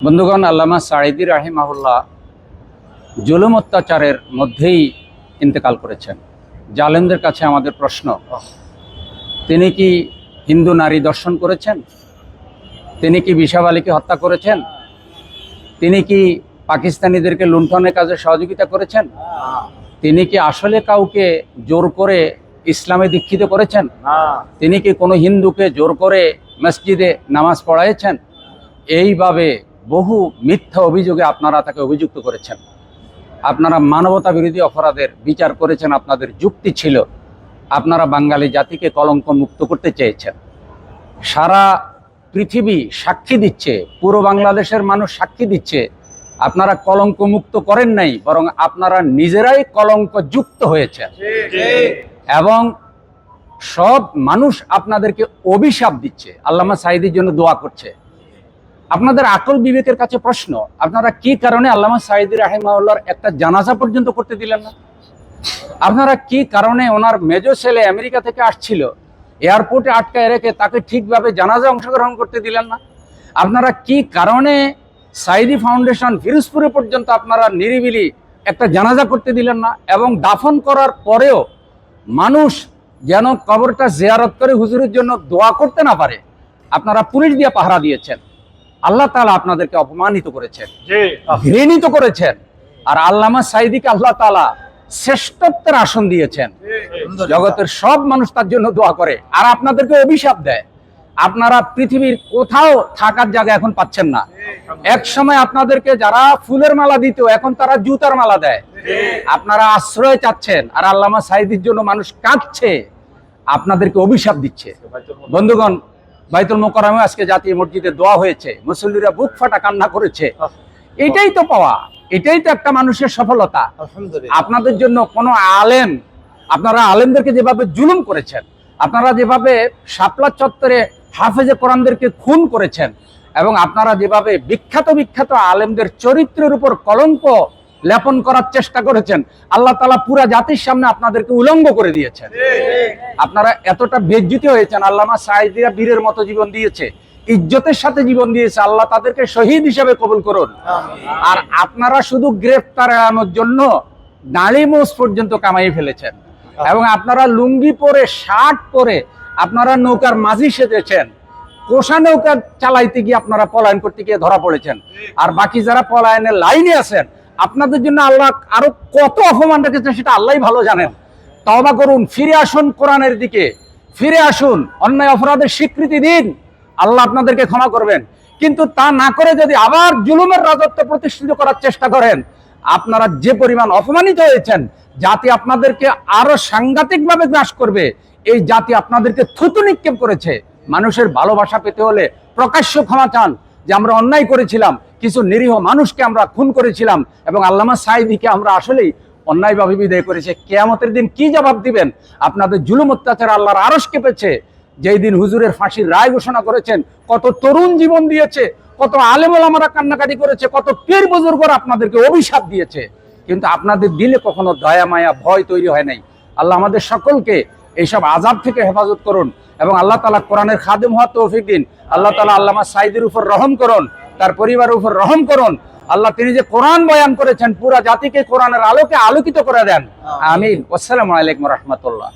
বন্ধুগণ, আল্লামা সাঈদী রাহিমাহুল্লাহ জুলুম অত্যাচারের মধ্যেই ইন্তেকাল করেছেন। জালেমদের কাছে আমাদের প্রশ্ন, তিনি কি হিন্দু নারী দর্শন করেছেন? তিনি কি বিশাব আলীকে হত্যা করেছেন? তিনি কি পাকিস্তানিদেরকে লুণ্ঠনের কাজে সহযোগিতা করেছেন? তিনি কি আসলে কাউকে জোর করে ইসলামে দীক্ষিত করেছেন? তিনি কি কোনো হিন্দুকে জোর করে মসজিদে নামাজ পড়াইছেন? এইভাবে বহু মিথ্যা অভিযোগে আপনারা তাকে অভিযুক্ত করেছেন। আপনারা মানবতা বিরোধী অপরাধের বিচার করেছেন। আপনাদের যুক্তি ছিল আপনারা বাঙালি জাতিকে কলঙ্ক মুক্ত করতে চেয়েছেন। সারা পৃথিবী সাক্ষী দিচ্ছে, পুরো বাংলাদেশের মানুষ সাক্ষী দিচ্ছে, আপনারা কলঙ্ক মুক্ত করেন নাই, বরং আপনারা নিজেরাই কলঙ্ক যুক্ত হয়েছেন। এবং সব মানুষ আপনাদেরকে অভিশাপ দিচ্ছে, আল্লামা সাঈদীর জন্য দোয়া করছে। আপনাদের আকল বিবেকের কাছে প্রশ্ন, আপনারা কি কারণে আল্লামা সাঈদী রাহিমাহুল্লাহর একটা জানাজা পর্যন্ত করতে দিলেন না? আপনারা কি কারণে ওনার মেজো ছেলে আমেরিকা থেকে আসছিল, এয়ারপোর্টে আটকায় রেখে তাকে ঠিকভাবে জানাজা অংশগ্রহণ করতে দিলেন না? আপনারা কি কারণে সাঈদী ফাউন্ডেশন ফিরোজপুরে পর্যন্ত আপনারা নিরিবিলি একটা জানাজা করতে দিলেন না? এবং দাফন করার পরেও মানুষ যেন কবরটা জিয়ারত করে হুজুরের জন্য দোয়া করতে না পারে, আপনারা পুলিশ দিয়ে পাহারা দিয়েছেন। আল্লাহ তাআলা আপনাদেরকে অপমানিত করেছেন, ঘৃণিত করেছেন। আর আল্লামা সাঈদীকে আল্লাহ তাআলা শ্রেষ্ঠত্বের আসন দিয়েছেন, জগতের সব মানুষ তার জন্য দোয়া করে। আর আপনাদেরকে অভিশাপ দেয়। আপনারা পৃথিবীর কোথাও থাকার জায়গা এখন পাচ্ছেন না। এক সময় আপনাদেরকে যারা ফুলের মালা দিত, এখন তারা জুতার মালা দেয়। আপনারা আশ্রয় চাচ্ছেন, আর আল্লামা সাঈদীর জন্য মানুষ কাঁদছে, আপনাদেরকে অভিশাপ দিচ্ছে। বন্ধুগণ, বাইতুল মোকাররমে আজকে জাতীয় মসজিদে দোয়া হয়েছে, মুসল্লিরা বুক ফাটা কান্না করেছে। এটাই তো পাওয়া, এটাই তো একটা মানুষের সফলতা। আপনাদের জন্য কোনো আলেম, আপনারা আলেমদেরকে যেভাবে জুলুম করেছেন, আপনারা যেভাবে শাপলা চত্বরে হাফেজে কোরআনদেরকে খুন করেছেন, এবং আপনারা যেভাবে বিখ্যাত বিখ্যাত আলেমদের চরিত্রের উপর কলঙ্ক লেপন করার চেষ্টা করেছেন, আল্লাহ তাআলা পুরা জাতির সামনে আপনাদেরকে উলঙ্গ করে দিয়েছেন। আপনারা এতটা বেজ্জিত হয়েছেন। আল্লামা সাঈদীরা বীরের মতো জীবন দিয়েছে, ইজ্জতের সাথে জীবন দিয়েছে। আল্লাহ তাদেরকে শহীদ হিসেবে কবুল করুন। আর আপনারা শুধু গ্রেফতার এড়ানোর জন্য দাড়ি মোছ পর্যন্ত কামাই ফেলেছেন, এবং আপনারা লুঙ্গি পরে, শার্ট পরে আপনারা নৌকার মাঝি সেজেছেন। কোষা নৌকা চালাইতে গিয়ে আপনারা পলায়ন করতে গিয়ে ধরা পড়েছেন। আর বাকি যারা পলায়নের লাইনে আছেন, আপনাদের জন্য আল্লাহ আরো কত অপমান রেখেছেন সেটা আল্লাহই ভালো জানেন। তওবা করুন, ফিরে আসুন কোরআনের দিকে, ফিরে আসুন, অন্যায় অপরাধের স্বীকৃতি দিন, আল্লাহ আপনাদেরকে ক্ষমা করবেন। কিন্তু তা না করে যদি আবার জুলুমের রাজত্ব প্রতিষ্ঠিত করার চেষ্টা করেন, আপনারা যে পরিমাণ অপমানিত হয়েছেন, জাতি আপনাদেরকে আরো সাংঘাতিকভাবে গ্রাস করবে। এই জাতি আপনাদেরকে থুতু নিক্ষেপ করেছে। মানুষের ভালোবাসা পেতে হলে প্রকাশ্য ক্ষমা চান যে আমরা অন্যায় করেছিলাম, কিছু নিরীহ মানুষকে আমরা খুন করেছিলাম, এবং আল্লামা সাঈদীকে আমরা আসলেই অন্যায়ভাবে বিদায় করেছে। কিয়ামতের দিন কি জবাব দিবেন? আপনাদের জুলুম অত্যাচার আল্লাহর আরশ কেঁপেছে। যেই দিন হুজুরের ফাঁসির রায় ঘোষণা করেছেন, কত তরুণ জীবন দিয়েছে, কত আলেম ওলামারা কান্নাকাটি করেছে, কত পীর বুজুর্গরা আপনাদেরকে অভিশাপ দিয়েছে, কিন্তু আপনাদের দিলে কখনো দয়া মায়া ভয় তৈরি হয় নাই। আল্লাহ আমাদের সকলকে এইসব আযাব থেকে হেফাজত করুন, এবং আল্লাহ তাআলা কোরআনের খাদেম হওয়ার তৌফিক দিন। আল্লাহ তাআলা আল্লামা সাঈদীর উপর রহম করুন, তার পরিবারের উপর রহম করুন। আল্লাহ, তিনি যে কোরআন বয়ান করেছেন, পুরা জাতিকে কোরআনের আলোকে আলোকিত করে দেন। আমিন। আসসালামু আলাইকুম ওয়া রাহমাতুল্লাহ।